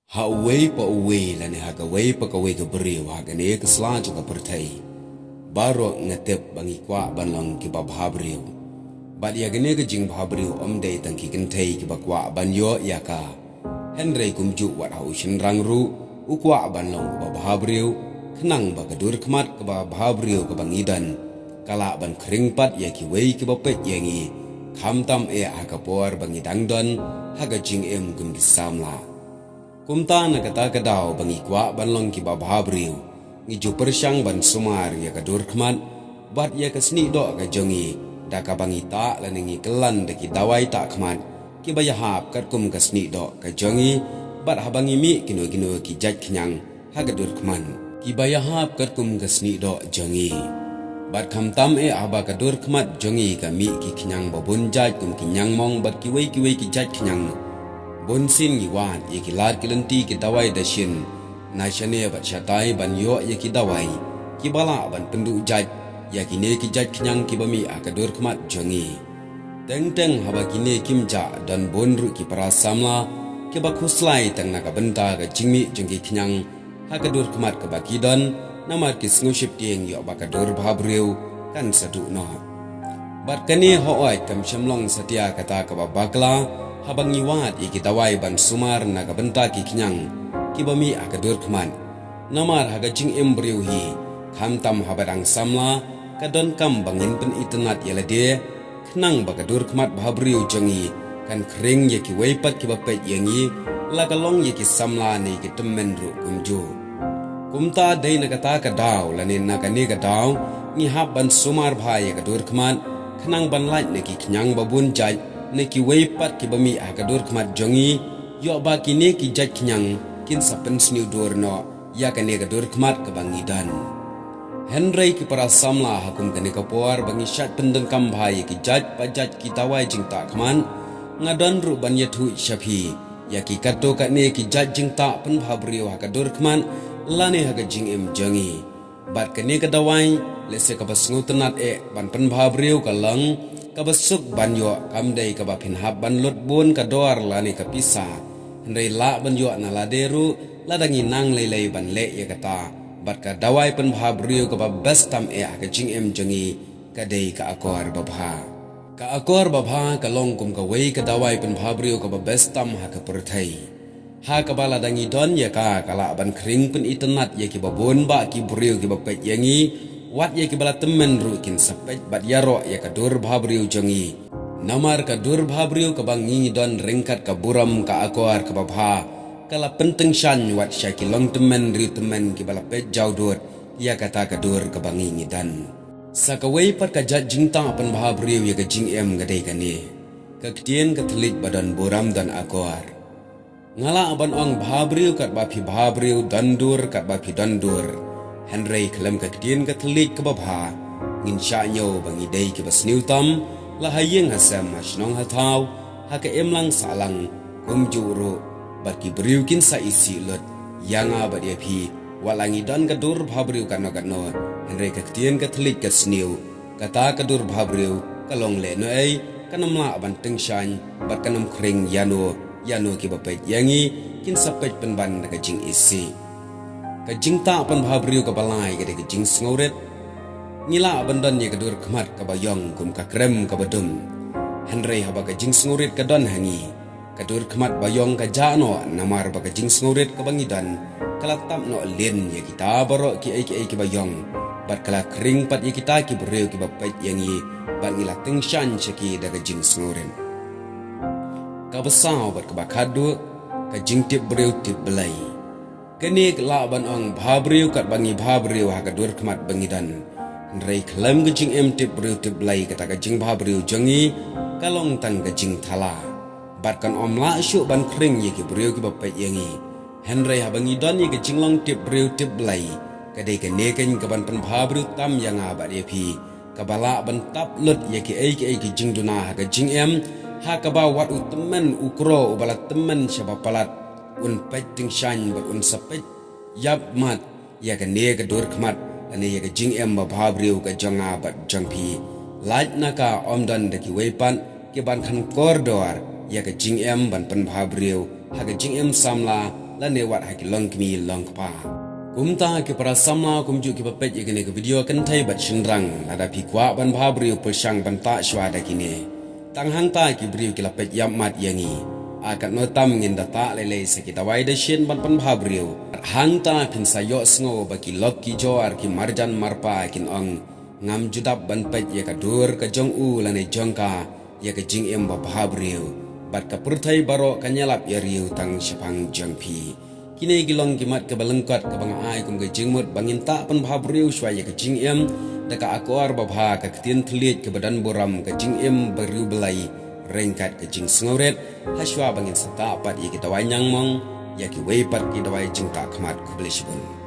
Haway pa uwi lani hagaway pa kaway gabriw hagane kaslanjo ka pertai. Baro ngatep bangi kwa banlang ki babhabriw. Bad yagane ka jing bhabriw omday tangki kentay ki bakwa banyo yaka. Henry kumju wat hau shinrangru ukwa banlang ka babhabriw. Kenang bagadur kemat ka babhabriw ka bangidan. Kala ban keringpat yaki way ki bapet yangi. Kamtam hakapor bangi dangdon haga jing kum kisamla. Kumta na kata kadaw bangi kwa banlong ki babhabriw ngiju persyang ban sumar ya kadur khmat bat ya kasni do ka jongi da ka bangi ta laningi kelan de ki dawai ta khmat ki bayahap kat kum kasni do ka jongi bat habangi mi kino ki jaj khnyang ha kadur khman ki bayahap kat kum kasni do jongi bat khamtam aba kadur khmat jongi ka mi ki khnyang babun jaj kum kinyang mong bat ki wei ki jaj khnyang Bonsin giwan yaki lar kilenti ki dawai dashin na shane bat shatai ban yo yaki dawai ki bala ban pendu jaj yaki ne ki jaj kenyang ki bami akadur khmat jongi teng haba kine kimja dan bonru ki parasamla ki bakhuslai tang na ka benta ka jingmi jongi kenyang hakadur khmat ka bakidon namar ki snguship tieng yo bakadur bhabriu kan sadu no bat kane hoai kam shamlong satia kata ka babakla habang iwat iki tawai ban sumar naga benta ki kenyang ki bami akadur khman namar haga jing embriu hi khamtam habarang samla kadon kam bangin pen itnat yalade khnang bagadur khmat bhabriu jongi kan kring yaki weipat ki bapet yangi lagalong yaki samla ni ki temmen ru kumju kumta dei nagata ka daw lanin nagani ka daw ni hab ban sumar bhai akadur khman khnang ban lait ne ki kenyang babun jai neki weipat ki bami akadur khmat jongi yo ba kine ki jaj kenyang kin sapen sniu dorno ya kane kadur khmat ka bangidan Henry ki para samla hakum kane kapor bangi syat pendeng kambhai ki jaj pajaj ki tawai jingta khman ngadon ru ban yathu shapi ya ki kato kane ki jaj jingta pen bhabriu hakadur khman lane haga jing jongi bat kane kadawai lese ka basngu tenat ban pen bhabriu kalang kabasuk banyo kamdai kabapin hab ban lot bon kador lani kapisa hendai la banyo na laderu ladangi nang lelei ban le ya kata bat ka dawai pen bhabriu ka bestam ka jing jongi kadai ka akor babha ka longkum ka wei ka dawai pen bhabriu ka bestam ha ka perthai ha ka bala dangi don ya ka kala ban kring pen itnat ya ki babon ba ki briu ki bapet yangi wat ya kibala temen rukin sapet bat yaro ya kadur bhabriu jongi namar kadur bhabriu kabangi don ringkat ka buram ka akor ka babha kala penteng shan wat syaki long temen ri temen kibala pet jaudur ya kata kadur kabangi dan sakawai pat ka jat jingta pen bhabriu ya ka jing gadai kane ka ktien ka thlit badan buram dan akor ngala aban ong bhabriu kat bapi bhabriu dandur kat bapi dandur Henry kelam ka kedien ka telik ka babha ngin syanyo bangi dei ki basniu tam la hayeng hasam masnong hatau ha ka emlang salang kumjuru bat ki briu kin sa isi lot yanga bat ya phi walangi dan ka dur bhabriu kan no Henry ka kedien ka telik ka sniu kata ka dur bhabriu kalong le no ai kanamla ban teng shan bat kanam kring yano ki bapet yangi kin sapet penban ka jing isi ka jingta pan bhabriu ka balai ka de jing sngoret ngila abandan ye kadur khmat ka bayong kum ka krem ka badum Henry haba ka jing sngoret ka don hangi kadur khmat bayong ka jano namar ba ka jing sngoret ka bangidan kala tam no len ye kita baro ki ai ki bayong bat kala kring pat ye kita ki breu ki bapet yangi bat ngila tengshan cheki da ka jing sngoren ka basau bat ka bakadu ka jing tip breu tip belai Kenik laban ong bhabriu kat bangi bhabriu ha kadur khmat bangidan Henry kelam ke jing tip briu tip lai kata ka jing bhabriu jongi kalong tang ka jing thala bat kan omla syuk ban kring ye ki briu ki bapet yangi Henry ha bangi don ye ke jing long tip briu tip lai kadai ke neken ka ban pen bhabriu tam yang abat ye phi ka bala ban tap lut ye ki ai ki jing duna ha ka jing ha ka ba wat utemen ukro ubala temen syaba palat un peting shan bat un sapet yap mat ya ka ne ka dur khmat ane ya ka jing ba bhabriu ka jonga bat jongpi lait naka omdan de ki weipan ki ban khan kordor ya ka jing ban pen bhabriu ha ka jing samla la ne wat haki long kmi long pa kumta ki para samna kumju ki papet yekene ke video kan thai bat shinrang ada pi kwa ban bhabriu persang ban ta shwa da kine tang hang ta ki briu ki lapet yam mat yangi akat no tam ngin da ta lele se ki dawai da shin ban ban bhabriu hang ta pin sayo sngo ba ki lok ki jor ki marjan marpa kin ong ngam judap ban pet ye ka dur ka jong u la ne jongka ye ka jing em ba bhabriu bat ka purthai baro kanyalap ya riu tang shapang jangpi kine gilong gimat ke balengkat ke bang ai kum ke jingmut bangin ta pan bhabriu shwa ye ka jing em da ka akor ba bha ka tin thlit ke badan boram ka jing em bariu belai rengkat ke jing sngoret haswa bangin sata pat ye ki tawai nyang mong ya ki wei pat ki dawai jing ta khmat khublishbun